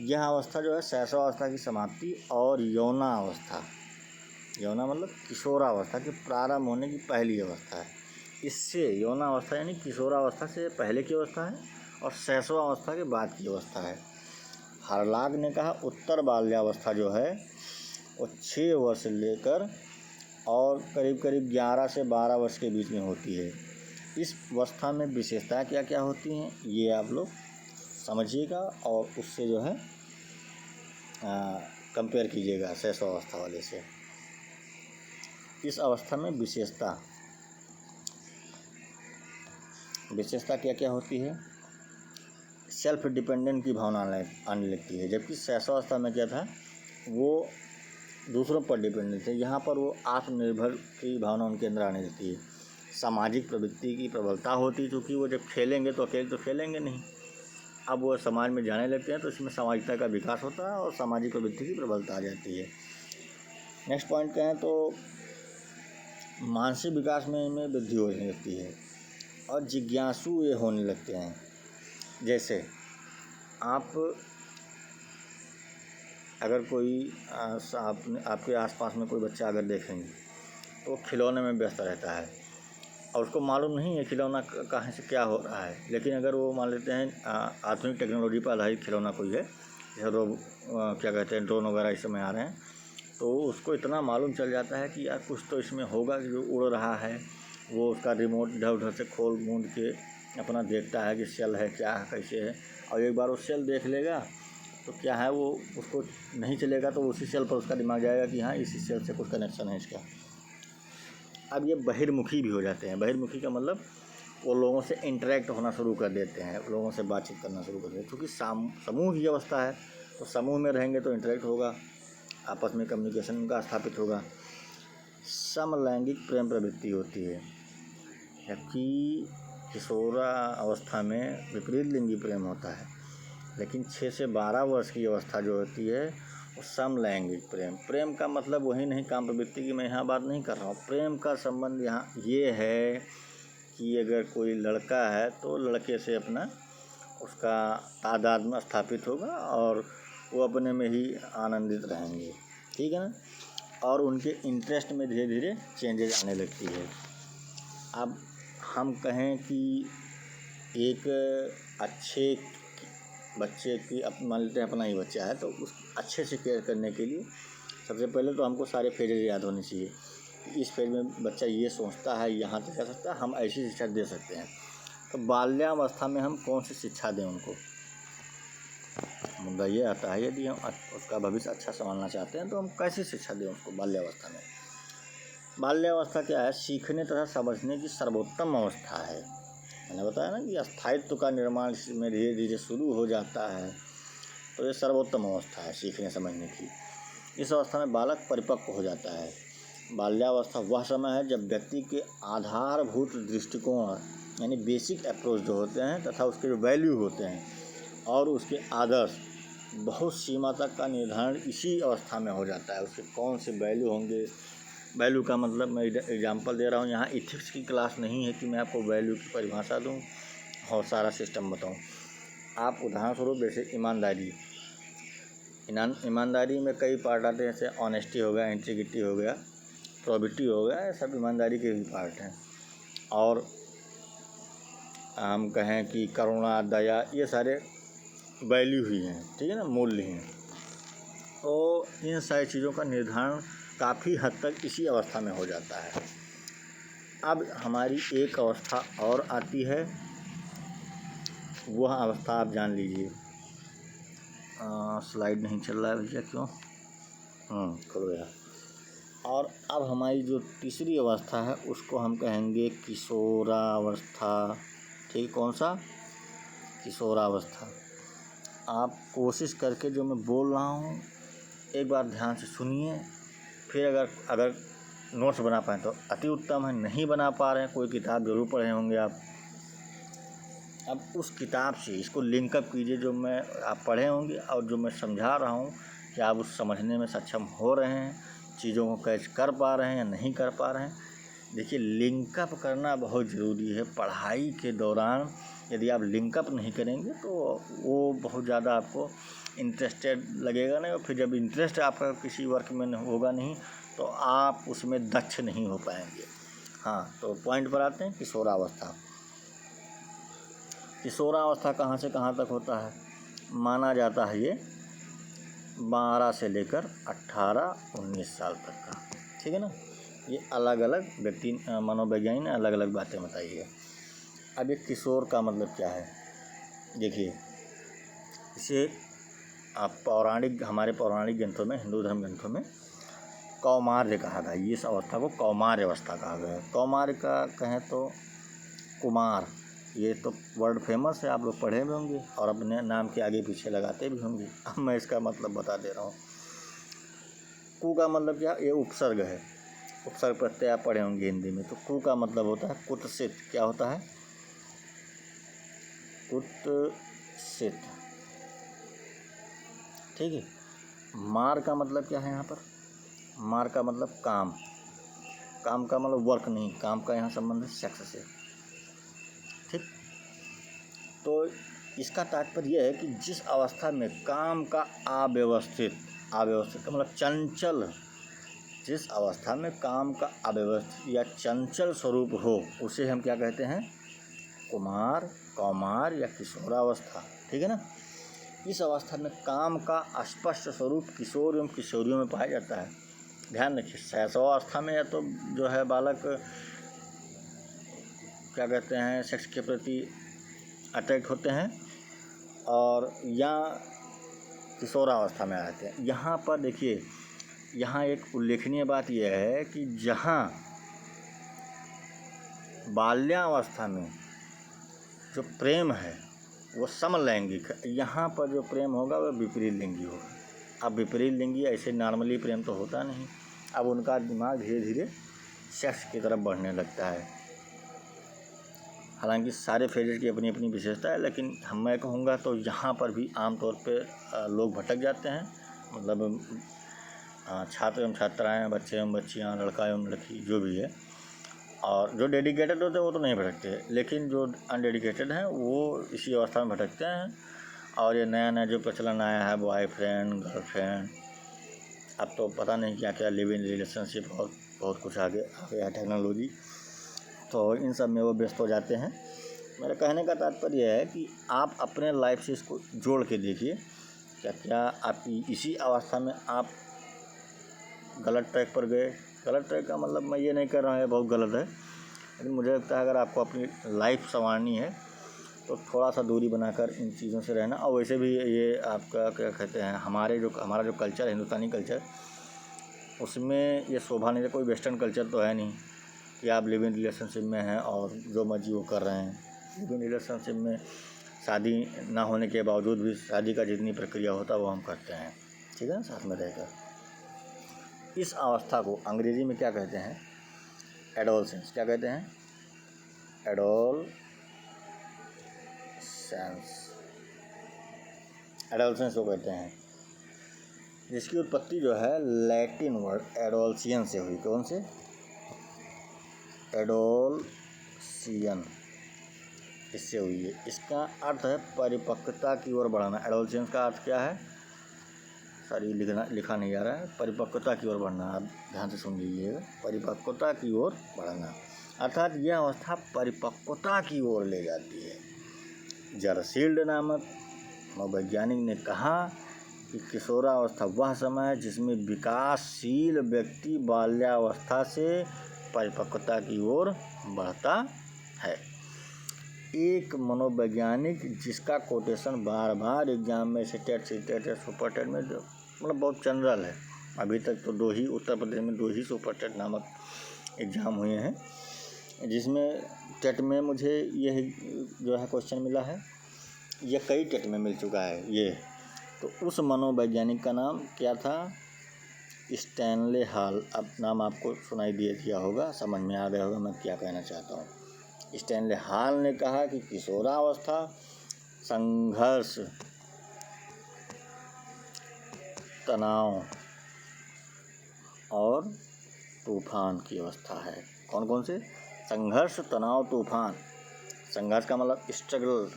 यह अवस्था जो है शैशवावस्था की समाप्ति और यौनावस्था। यौना मतलब किशोरावस्था के प्रारंभ होने की पहली अवस्था है। इससे यौनावस्था यानी किशोरावस्था से पहले की अवस्था है और शैशवावस्था के बाद की अवस्था है। हरलाग ने कहा उत्तर बाल्यावस्था जो है वो 6 वर्ष से लेकर और करीब करीब 11 से 12 वर्ष के बीच में होती है। इस अवस्था में विशेषताएं क्या क्या होती हैं ये आप लोग समझिएगा और उससे जो है कंपेयर कीजिएगा शैशवावस्था वाले से। इस अवस्था में विशेषता क्या क्या होती है? सेल्फ डिपेंडेंट की भावना आने लगती है। जबकि शैशवावस्था में क्या था, वो दूसरों पर डिपेंडेंट थे। यहाँ पर वो आत्मनिर्भर की भावना उनके अंदर आने लगती है। सामाजिक प्रवृत्ति की प्रबलता होती है, क्योंकि वो जब खेलेंगे तो अकेले तो खेलेंगे नहीं। अब वो समाज में जाने लगते हैं तो इसमें सामाजिकता का विकास होता है और सामाजिक प्रवृत्ति की प्रबलता आ जाती है। नेक्स्ट पॉइंट कहें तो मानसिक विकास में इनमें वृद्धि होने लगती है और जिज्ञासु ये होने लगते हैं। जैसे आप अगर कोई आपके आसपास में कोई बच्चा अगर देखेंगे तो वो खिलौने में व्यस्त रहता है और उसको मालूम नहीं है खिलौना कहाँ से क्या हो रहा है। लेकिन अगर वो मान लेते हैं आधुनिक टेक्नोलॉजी पर आधारित खिलौना कोई है, जैसे क्या कहते हैं ड्रोन वगैरह इस समय आ रहे हैं, तो उसको इतना मालूम चल जाता है कि यार कुछ तो इसमें होगा कि जो उड़ रहा है। वो उसका रिमोट इधर उधर से खोल मूंद के अपना देखता है कि सेल है क्या है कैसे है, और एक बार वो सेल देख लेगा तो क्या है वो उसको नहीं चलेगा तो उसी सेल पर उसका दिमाग जाएगा कि हाँ इसी सेल से कुछ कनेक्शन है इसका। अब ये बहिर्मुखी भी हो जाते हैं। बहिर्मुखी का मतलब वो लोगों से इंटरेक्ट होना शुरू कर देते हैं, लोगों से बातचीत करना शुरू कर देते हैं। क्योंकि समूह की अवस्था है तो समूह में रहेंगे तो इंटरेक्ट होगा, आपस में कम्युनिकेशन का स्थापित होगा। समलैंगिक प्रेम प्रवृत्ति होती है, जबकि किशोरा अवस्था में विपरीत लिंगी प्रेम होता है, लेकिन 6 से 12 वर्ष की अवस्था जो होती है वो समलैंगिक प्रेम। प्रेम का मतलब वही नहीं काम प्रवृत्ति की मैं यहाँ बात नहीं कर रहा हूँ। प्रेम का संबंध यहाँ ये है कि अगर कोई लड़का है तो लड़के से अपना उसका तादाद स्थापित होगा और वो अपने में ही आनंदित रहेंगे, ठीक है ना। और उनके इंटरेस्ट में धीरे धीरे चेंजेस आने लगती है। अब हम कहें कि एक अच्छे बच्चे की मान लेते हैं अपना ही बच्चा है, तो उस अच्छे से केयर करने के लिए सबसे पहले तो हमको सारे फेजेज याद होने चाहिए। इस फेज में बच्चा ये सोचता है, यहाँ तक जा सकता है, हम ऐसी शिक्षा दे सकते हैं। तो बाल्यावस्था में हम कौन सी शिक्षा दें उनको, मुद्दा ये आता है। यदि हम उसका भविष्य अच्छा संभालना चाहते हैं तो हम कैसी शिक्षा दें उसको बाल्यावस्था में। बाल्यावस्था क्या है, सीखने तथा समझने की सर्वोत्तम अवस्था है। मैंने बताया ना कि स्थायित्व का निर्माण इसमें धीरे धीरे शुरू हो जाता है, तो ये सर्वोत्तम अवस्था है सीखने समझने की। इस अवस्था में बालक परिपक्व हो जाता है। बाल्यावस्था वह समय है जब व्यक्ति के आधारभूत दृष्टिकोण यानी बेसिक अप्रोच जो होते हैं तथा उसके जो वैल्यू होते हैं और उसके आदर्श बहुत सीमा तक का निर्धारण इसी अवस्था में हो जाता है। उसके कौन से वैल्यू होंगे, वैल्यू का मतलब मैं एग्जांपल दे रहा हूँ, यहाँ इथिक्स की क्लास नहीं है कि मैं आपको वैल्यू की परिभाषा दूँ और सारा सिस्टम बताऊँ। आप उदाहरण स्वरूप जैसे ईमानदारी में कई पार्ट आते हैं, जैसे ऑनेस्टी हो गया, इंटीग्रिटी हो गया, प्रोबिटी हो गया, ये सब ईमानदारी के भी पार्ट हैं। और हम कहें कि करुणा, दया, ये सारे वैल्यू ही हैं, ठीक है ना, मूल्य हैं। तो इन सारी चीज़ों का निर्धारण काफ़ी हद तक इसी अवस्था में हो जाता है। अब हमारी एक अवस्था और आती है, वह अवस्था आप जान लीजिए। स्लाइड नहीं चल रहा है भैया, क्यों? खुल गया। और अब हमारी जो तीसरी अवस्था है उसको हम कहेंगे किशोरावस्था। ठीक, कौन सा? किशोरावस्था। आप कोशिश करके जो मैं बोल रहा हूँ एक बार ध्यान से सुनिए, फिर अगर नोट्स बना पाएँ तो अति उत्तम है, नहीं बना पा रहे हैं कोई किताब ज़रूर पढ़े होंगे आप। अब उस किताब से इसको लिंकअप कीजिए जो मैं आप पढ़े होंगे और जो मैं समझा रहा हूँ कि आप उस समझने में सक्षम हो रहे हैं, चीज़ों को कैच कर पा रहे हैं या नहीं कर पा रहे हैं। देखिए, लिंकअप करना बहुत ज़रूरी है। पढ़ाई के दौरान यदि आप लिंकअप नहीं करेंगे तो वो बहुत ज़्यादा आपको इंटरेस्टेड लगेगा नहीं, और फिर जब इंटरेस्ट आपका किसी वर्क में होगा नहीं तो आप उसमें दक्ष नहीं हो पाएंगे। हाँ, तो पॉइंट पर आते हैं। किशोरावस्था। किशोरावस्था कहाँ से कहाँ तक होता है? माना जाता है ये 12 से लेकर 18-19 साल तक का, ठीक है ना। ये अलग अलग व्यक्ति मनोवैज्ञानिक ने अलग अलग बातें बताई है। अब ये किशोर का मतलब क्या है, देखिए, इसे आप हमारे पौराणिक ग्रंथों में, हिंदू धर्म ग्रंथों में कौमार्य कहा गया। इस अवस्था को कौमार्य अवस्था कहा गया है। कौमार्य का कहें तो कुमार, ये तो वर्ड फेमस है, आप लोग पढ़े भी होंगे और अपने नाम के आगे पीछे लगाते भी होंगे। अब मैं इसका मतलब बता दे रहा हूँ। कु का मतलब क्या? ये उपसर्ग है, उपसर्ग प्रत्यय आप पढ़े होंगे हिंदी में। तो कु का मतलब होता है कुत्सित। क्या होता है? कुत्सित, ठीक है। मार का मतलब क्या है यहाँ पर? मार का मतलब काम। काम का मतलब वर्क नहीं, काम का यहाँ संबंध है सेक्स से, ठीक। तो इसका तात्पर्य यह है कि जिस अवस्था में काम का अव्यवस्थित का मतलब चंचल, जिस अवस्था में काम का अव्यवस्थित या चंचल स्वरूप हो उसे हम क्या कहते हैं? कुमार, कौमार या किशोरावस्था, ठीक है ना। इस अवस्था में काम का स्पष्ट स्वरूप किशोर एवं किशोरियों में पाया जाता है। ध्यान रखिए, शैशवावस्था में या तो जो है बालक क्या कहते हैं, सेक्स के प्रति अट्रैक्ट होते हैं, और या किशोरावस्था में आते हैं। यहाँ पर देखिए, यहाँ एक उल्लेखनीय बात यह है कि जहाँ बाल्यावस्था में जो प्रेम है वो समलैंगिक है, यहाँ पर जो प्रेम होगा वह विपरीत लिंगी होगा। अब विपरीत लिंगी ऐसे नॉर्मली प्रेम तो होता नहीं, अब उनका दिमाग धीरे धीरे सेक्स की तरफ बढ़ने लगता है। हालांकि सारे फेजेज की अपनी अपनी विशेषता है, लेकिन मैं कहूँगा तो यहाँ पर भी आमतौर पे लोग भटक जाते हैं। मतलब छात्र एवं छात्राएँ, बच्चे एवं बच्चियाँ, लड़का एवं लड़की जो भी है, और जो डेडिकेटेड होते हैं वो तो नहीं भटकते, लेकिन जो अनडेडिकेटेड हैं वो इसी अवस्था में भटकते हैं। और ये नया नया जो प्रचलन आया है, बॉयफ्रेंड गर्लफ्रेंड, अब तो पता नहीं क्या क्या लिव इन रिलेशनशिप, बहुत कुछ आगे गया है टेक्नोलॉजी, तो इन सब में वो व्यस्त हो जाते हैं। मेरा कहने का तात्पर्य है कि आप अपने लाइफ से इसको जोड़ के देखिए, क्या आपकी इसी अवस्था में आप गलत ट्रैक पर गए। गलत ट्रैक का मतलब मैं ये नहीं कर रहा हूँ ये बहुत गलत है, लेकिन मुझे लगता है अगर आपको अपनी लाइफ संवारनी है तो थोड़ा सा दूरी बनाकर इन चीज़ों से रहना। और वैसे भी ये आपका क्या कहते हैं, हमारा जो कल्चर है, हिंदुस्तानी कल्चर, उसमें ये शोभा नहीं है। कोई वेस्टर्न कल्चर तो है नहीं कि आप लिव इन रिलेशनशिप में हैं और जो मर्जी वो कर रहे हैं। लिव इन रिलेशनशिप में शादी ना होने के बावजूद भी शादी का जितनी प्रक्रिया होता है वो हम करते हैं, ठीक है ना, साथ में रहकर। इस अवस्था को अंग्रेजी में क्या कहते हैं? एडोलसेंस। क्या कहते हैं? एडोलसेंस को कहते हैं, जिसकी उत्पत्ति जो है लैटिन वर्ड एडोल्सियन से हुई। कौन से? एडोल्सियन, इससे हुई है। इसका अर्थ है परिपक्वता की ओर बढ़ना। एडोल्सियंस का अर्थ क्या है? सॉरी, लिखा नहीं जा रहा है। परिपक्वता की ओर बढ़ना, आप ध्यान से सुन लीजिएगा। परिपक्वता की ओर बढ़ना, अर्थात यह अवस्था परिपक्वता की ओर ले जाती है। जरसील्ड नामक मनोवैज्ञानिक ने कहा कि किशोरावस्था वह समय है जिसमें विकासशील व्यक्ति बाल्यावस्था से परिपक्वता की ओर बढ़ता है। एक मनोवैज्ञानिक जिसका कोटेशन बार बार एग्जाम में से टेट सुपर टेट में, मतलब बहुत जनरल है। अभी तक तो 2 ही उत्तर प्रदेश में 2 ही सुपर टेट नामक एग्ज़ाम हुए हैं, जिसमें टेट में मुझे यह जो है क्वेश्चन मिला है, यह कई टेट में मिल चुका है ये। तो उस मनोवैज्ञानिक का नाम क्या था? Stanley hall. अब नाम आपको सुनाई दिया होगा, समझ में आ गया होगा मैं क्या कहना चाहता हूँ। स्टैनले हॉल ने कहा कि किशोरावस्था संघर्ष, तनाव और तूफान की अवस्था है। कौन कौन से? संघर्ष, तनाव, तूफान। संघर्ष का मतलब स्ट्रगल।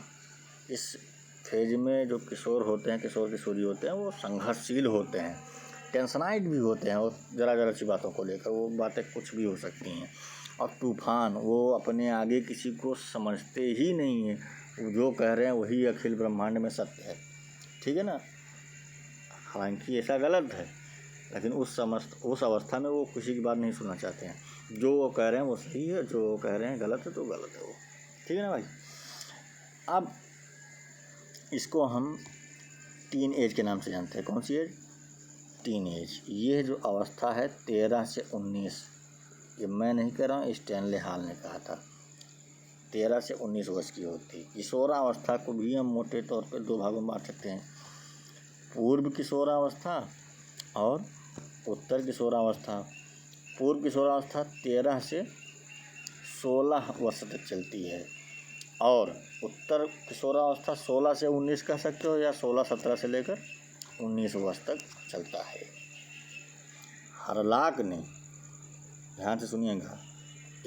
इस फेज में जो किशोर होते हैं, किशोर किशोरी होते हैं, वो संघर्षशील होते हैं, टेंशनाइड भी होते हैं, और ज़रा सी बातों को लेकर वो बातें कुछ भी हो सकती हैं। और तूफान, वो अपने आगे किसी को समझते ही नहीं है, वो जो कह रहे हैं वही अखिल ब्रह्मांड में सत्य है, ठीक है ना। हालांकि ऐसा गलत है, लेकिन उस अवस्था में वो किसी की बात नहीं सुनना चाहते हैं। जो वो कह रहे हैं वो सही है, जो वो कह रहे हैं गलत है तो गलत है वो, ठीक है ना भाई। अब इसको हम टीन एज के नाम से जानते हैं। कौन सी एज? Teen age. ये जो अवस्था है 13 से 19, ये मैं नहीं कह रहा हूँ, स्टैनले हॉल ने कहा था, 13 से 19 वर्ष की होती है। किशोरावस्था को भी हम मोटे तौर पर 2 भागों में बांट सकते हैं, पूर्व किशोरावस्था और उत्तर किशोरावस्था। पूर्व किशोरावस्था 13 से 16 वर्ष तक चलती है, और उत्तर किशोरावस्था 16 से 19 कह सकते हो, या 16-17 से लेकर 19 वर्ष तक चलता है। हरलाक ने, ध्यान से सुनिएगा,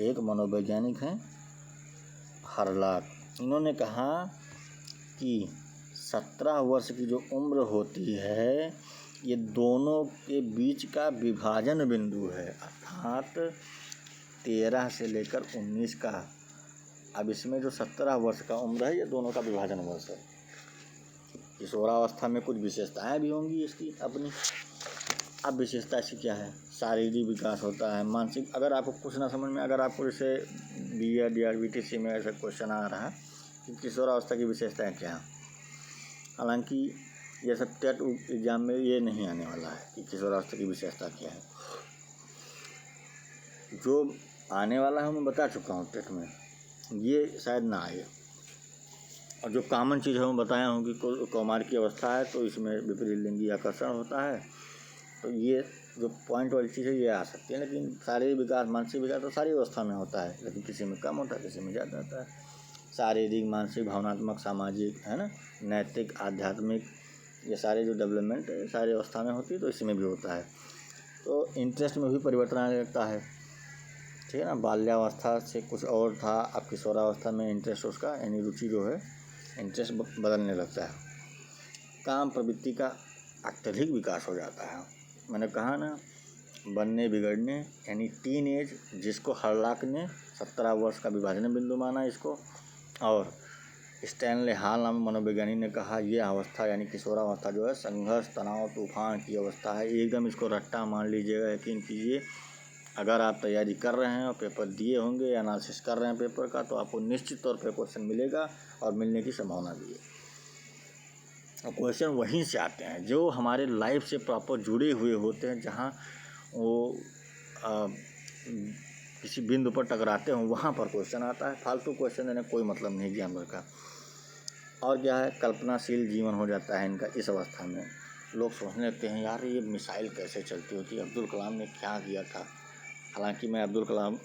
एक मनोवैज्ञानिक हैं हरलाक, इन्होंने कहा कि 17 वर्ष की जो उम्र होती है ये दोनों के बीच का विभाजन बिंदु है, अर्थात 13 से लेकर 19 का। अब इसमें जो 17 वर्ष का उम्र है ये दोनों का विभाजन वर्ष है। किशोरावस्था में कुछ विशेषताएं भी होंगी इसकी अपनी। अब विशेषता इसकी क्या है? शारीरिक विकास होता है, मानसिक। अगर आपको कुछ ना समझ में, अगर आपको जैसे BEd या BTC में ऐसा क्वेश्चन आ रहा है कि किशोरावस्था की विशेषताएं क्या हैं, हालांकि ये सब टेट एग्जाम में ये नहीं आने वाला है कि किशोरावस्था की विशेषता क्या है। जो आने वाला है मैं बता चुका हूँ टेट में, ये शायद ना आए। और जो कॉमन चीज़ है मैं बताया हूँ कि कौमार की अवस्था है तो इसमें विपरीत लिंगी आकर्षण होता है, तो ये जो पॉइंट वाली चीज़ है ये आ सकती है। लेकिन शारीरिक विकास, मानसिक विकास तो सारी अवस्था में होता है, लेकिन किसी में कम होता है, किसी में ज़्यादा होता है। शारीरिक, मानसिक, भावनात्मक, सामाजिक, है ना, नैतिक, आध्यात्मिक, ये सारे जो डेवलपमेंट है सारी अवस्था में होती है, तो इसमें भी होता है। तो इंटरेस्ट में भी परिवर्तन आने लगता है, ठीक है ना। बाल्यावस्था से कुछ और था, अब किशोरावस्था में इंटरेस्ट उसका यानी रुचि जो है इंटरेस्ट बदलने लगता है। काम प्रवृत्ति का अत्यधिक विकास हो जाता है। मैंने कहा ना, बनने बिगड़ने यानी टीन एज, जिसको हर्लॉक ने 17 वर्ष का विभाजन बिंदु माना इसको, और स्टैनले हॉल नाम मनोवैज्ञानिक ने कहा यह अवस्था यानी किशोरावस्था जो है संघर्ष, तनाव, तूफान की अवस्था है। एकदम इसको रट्टा मान लीजिएगा, यकीन कीजिए। अगर आप तैयारी कर रहे हैं और पेपर दिए होंगे या एनालिसिस कर रहे हैं पेपर का, तो आपको निश्चित तौर पर क्वेश्चन मिलेगा और मिलने की संभावना भी है। और क्वेश्चन वहीं से आते हैं जो हमारे लाइफ से प्रॉपर जुड़े हुए होते हैं, जहाँ वो किसी बिंदु पर टकराते हों, वहाँ पर क्वेश्चन आता है। फालतू क्वेश्चन देने कोई मतलब नहीं ज्ञान भर का। और क्या है, कल्पनाशील जीवन हो जाता है इनका इस अवस्था में। लोग सोचने लगते हैं यार ये मिसाइल कैसे चलती होती, अब्दुल कलाम ने क्या किया था। हालांकि मैं अब्दुल कलाम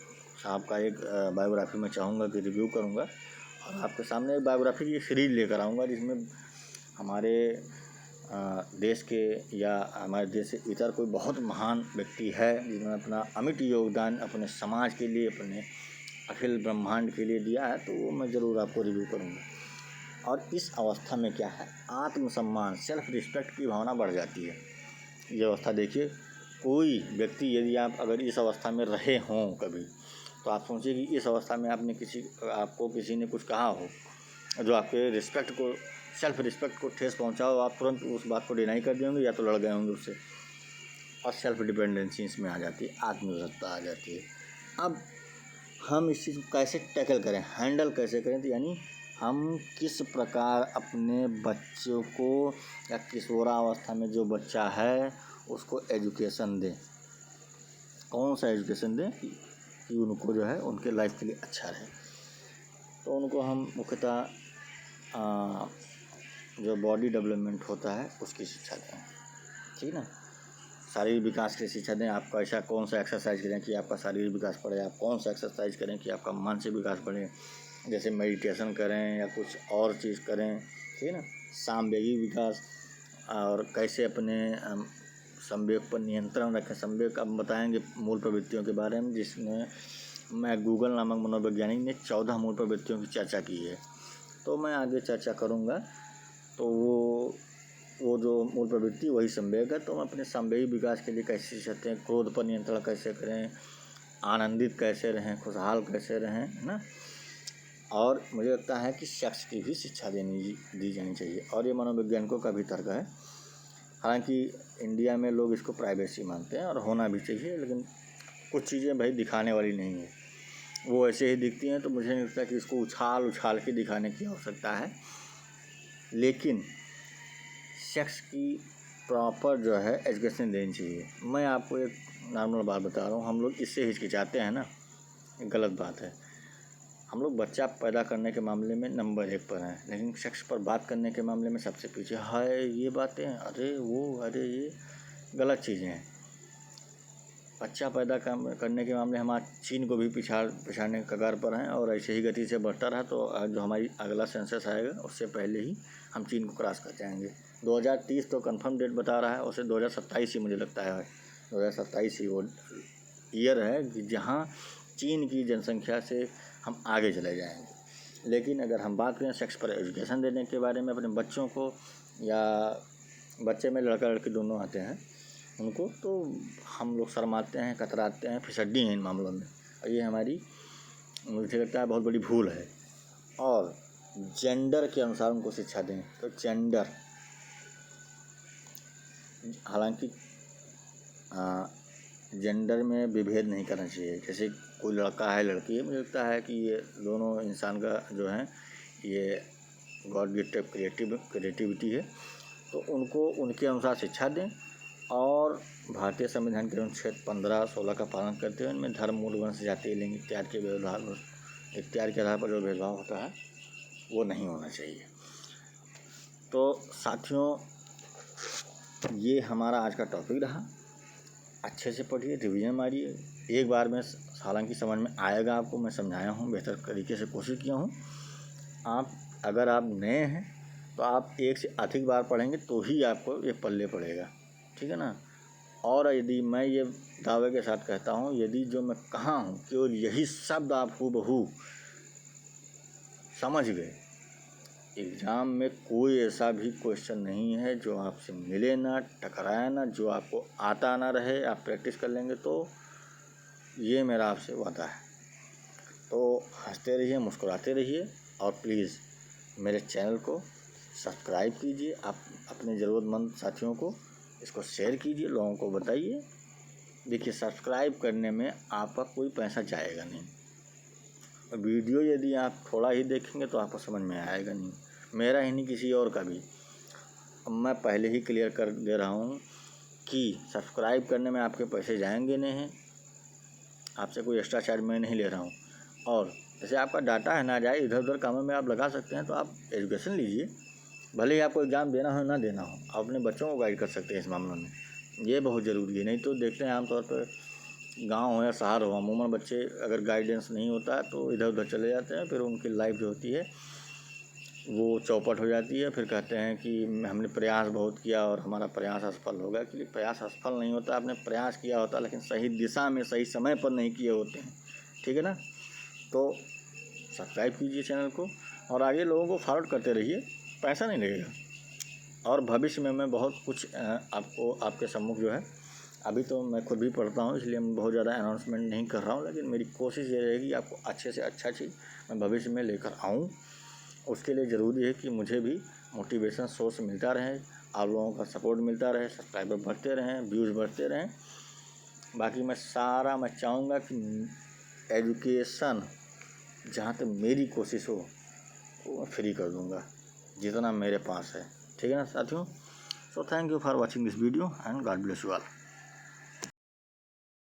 साहब का एक बायोग्राफी में चाहूँगा कि रिव्यू करूँगा, और आपके सामने एक बायोग्राफी की सीरीज लेकर आऊँगा जिसमें हमारे देश के या हमारे देश से इतर कोई बहुत महान व्यक्ति है जिन्होंने अपना अमिट योगदान अपने समाज के लिए, अपने अखिल ब्रह्मांड के लिए दिया है, तो वो मैं ज़रूर आपको रिव्यू करूँगा। और इस अवस्था में क्या है, आत्मसम्मान, सेल्फ रिस्पेक्ट की भावना बढ़ जाती है। ये अवस्था देखिए, कोई व्यक्ति यदि आप अगर इस अवस्था में रहे हों कभी, तो आप सोचिए कि इस अवस्था में आपको किसी ने कुछ कहा हो जो आपके रिस्पेक्ट को, सेल्फ रिस्पेक्ट को ठेस पहुंचाओ, आप तुरंत उस बात को डिनाई कर देंगे या तो लड़ गए होंगे उससे। और सेल्फ डिपेंडेंसी इसमें आ जाती है, आत्मनिर्भरता आ जाती है। अब हम इस चीज़ को कैसे टैकल करें, हैंडल कैसे करें, तो यानी हम किस प्रकार अपने बच्चों को या किशोरावस्था में जो बच्चा है उसको एजुकेशन दें, कौन सा एजुकेशन दें कि उनको जो है उनके लाइफ के लिए अच्छा रहे। तो उनको हम मुख्यतः जो बॉडी डेवलपमेंट होता है उसकी शिक्षा दें, ठीक है ना। शारीरिक विकास की शिक्षा दें, आप कैसा कौन सा एक्सरसाइज करें कि आपका शारीरिक विकास बढ़े, आप कौन सा एक्सरसाइज करें कि आपका मानसिक विकास बढ़े, जैसे मेडिटेशन करें या कुछ और चीज़ करें, ठीक है ना। सामवेगिक विकास, और कैसे अपने संवेग पर नियंत्रण रखें। संवेग अब बताएंगे मूल प्रवृत्तियों के बारे में, जिसमें मैं गूगल नामक मनोवैज्ञानिक ने 14 मूल प्रवृत्तियों की चर्चा की है, तो मैं आगे चर्चा करूँगा। तो वो जो मूल प्रवृत्ति वही संवेग है। तो हम अपने संवेगिक विकास के लिए कैसे सकते हैं, क्रोध पर नियंत्रण कैसे करें, आनंदित कैसे रहें, खुशहाल कैसे रहें, है ना। और मुझे लगता है कि सेक्स की भी शिक्षा दी जानी चाहिए, और ये मनोवैज्ञानिकों का भी तर्क है। हालांकि इंडिया में लोग इसको प्राइवेसी मानते हैं और होना भी चाहिए, लेकिन कुछ चीज़ें भाई दिखाने वाली नहीं है, वो ऐसे ही दिखती हैं, तो मुझे नहीं लगता कि इसको उछाल के दिखाने की आवश्यकता है। लेकिन सेक्स की प्रॉपर जो है एजुकेशन देनी चाहिए। मैं आपको एक नॉर्मल बात बता रहा हूँ, हम लोग इससे हिचकिचाते हैं ना, गलत बात है। हम लोग बच्चा पैदा करने के मामले में नंबर 1 पर हैं, लेकिन सेक्स पर बात करने के मामले में सबसे पीछे है। ये बातें अरे ये गलत चीज़ें हैं। बच्चा पैदा करने के मामले हम आज चीन को भी पिछाड़ने के कगार पर हैं, और ऐसे ही गति से बढ़ता रहा तो जो हमारी अगला सेंसस आएगा उससे पहले ही हम चीन को क्रॉस कर जाएंगे। 2030 तो कंफर्म डेट बता रहा है, उससे 2027 ही मुझे लगता है 2027 ही वो ईयर है कि जहाँ चीन की जनसंख्या से हम आगे चले जाएंगे। लेकिन अगर हम बात करें सेक्स पर एजुकेशन देने के बारे में अपने बच्चों को, या बच्चे में लड़का लड़की दोनों आते हैं उनको, तो हम लोग शर्माते हैं, कतराते हैं, फिसड्डी हैं इन मामलों में, और ये हमारी मुझे लगता है बहुत बड़ी भूल है। और जेंडर के अनुसार उनको शिक्षा दें, तो जेंडर, हालांकि जेंडर में विभेद नहीं करना चाहिए। जैसे कोई लड़का है लड़की है, मुझे लगता है कि ये दोनों इंसान का जो है ये गॉड गिफ्टेड क्रिएटिविटी है, तो उनको उनके अनुसार शिक्षा दें। और भारतीय संविधान के अनुच्छेद 15, 16 का पालन करते हुए इनमें धर्म, मूल, वंश, जाति, लिंग इत्यादि के आधार पर जो भेदभाव होता है वो नहीं होना चाहिए। तो साथियों, ये हमारा आज का टॉपिक रहा। अच्छे से पढ़िए, रिवीजन मारिए, एक बार में हालांकि समझ में आएगा आपको, मैं समझाया हूँ, बेहतर तरीके से कोशिश किया हूँ। आप अगर आप नए हैं तो आप एक से अधिक बार पढ़ेंगे तो ही आपको ये पल्ले पड़ेगा, ठीक है ना। और यदि मैं ये दावे के साथ कहता हूँ, यदि जो मैं कहा हूँ केवल यही शब्द आप हूबहू समझ गए, एग्ज़ाम में कोई ऐसा भी क्वेश्चन नहीं है जो आपसे मिले ना, टकराए ना, जो आपको आता ना रहे, आप प्रैक्टिस कर लेंगे तो ये मेरा आपसे वादा है। तो हंसते रहिए, मुस्कुराते रहिए और प्लीज़ मेरे चैनल को सब्सक्राइब कीजिए। आप अपने ज़रूरतमंद साथियों को इसको शेयर कीजिए, लोगों को बताइए। देखिए, सब्सक्राइब करने में आपका कोई पैसा जाएगा नहीं। वीडियो यदि आप थोड़ा ही देखेंगे तो आपको समझ में आएगा नहीं, मेरा ही नहीं किसी और का भी। अब मैं पहले ही क्लियर कर दे रहा हूँ कि सब्सक्राइब करने में आपके पैसे जाएंगे नहीं, आपसे कोई एक्स्ट्रा चार्ज मैं नहीं ले रहा हूँ। और जैसे आपका डाटा है ना जाए इधर उधर कामों में आप लगा सकते हैं, तो आप एजुकेशन लीजिए, भले ही आपको एग्ज़ाम देना हो ना देना हो, आप अपने बच्चों को गाइड कर सकते हैं इस मामलों में, ये बहुत ज़रूरी है। नहीं तो देखते हैं आमतौर पर गांव हो या शहर हो, अमूमन बच्चे अगर गाइडेंस नहीं होता है तो इधर उधर चले जाते हैं, फिर उनकी लाइफ जो होती है वो चौपट हो जाती है। फिर कहते हैं कि हमने प्रयास बहुत किया और हमारा प्रयास असफल हो गया। क्योंकि प्रयास असफल नहीं होता, आपने प्रयास किया होता लेकिन सही दिशा में सही समय पर नहीं किए होते हैं, ठीक है ना। तो सब्सक्राइब कीजिए चैनल को और आगे लोगों को फॉरवर्ड करते रहिए, पैसा नहीं लगेगा। और भविष्य में मैं बहुत कुछ आपको आपके सम्मुख जो है, अभी तो मैं खुद भी पढ़ता हूँ इसलिए मैं बहुत ज़्यादा अनाउंसमेंट नहीं कर रहा हूँ, लेकिन मेरी कोशिश ये रहेगी आपको अच्छे से अच्छा चीज़ मैं भविष्य में लेकर आऊँ। उसके लिए ज़रूरी है कि मुझे भी मोटिवेशन सोर्स मिलता रहे, आप लोगों का सपोर्ट मिलता रहे, सब्सक्राइबर बढ़ते रहें, व्यूज़ बढ़ते रहें। बाकी मैं चाहूँगा कि एजुकेशन जहाँ तक मेरी कोशिश हो वो मैं फ्री कर दूँगा जितना मेरे पास है, ठीक है ना साथियों। So thank you for watching this video and God bless you all.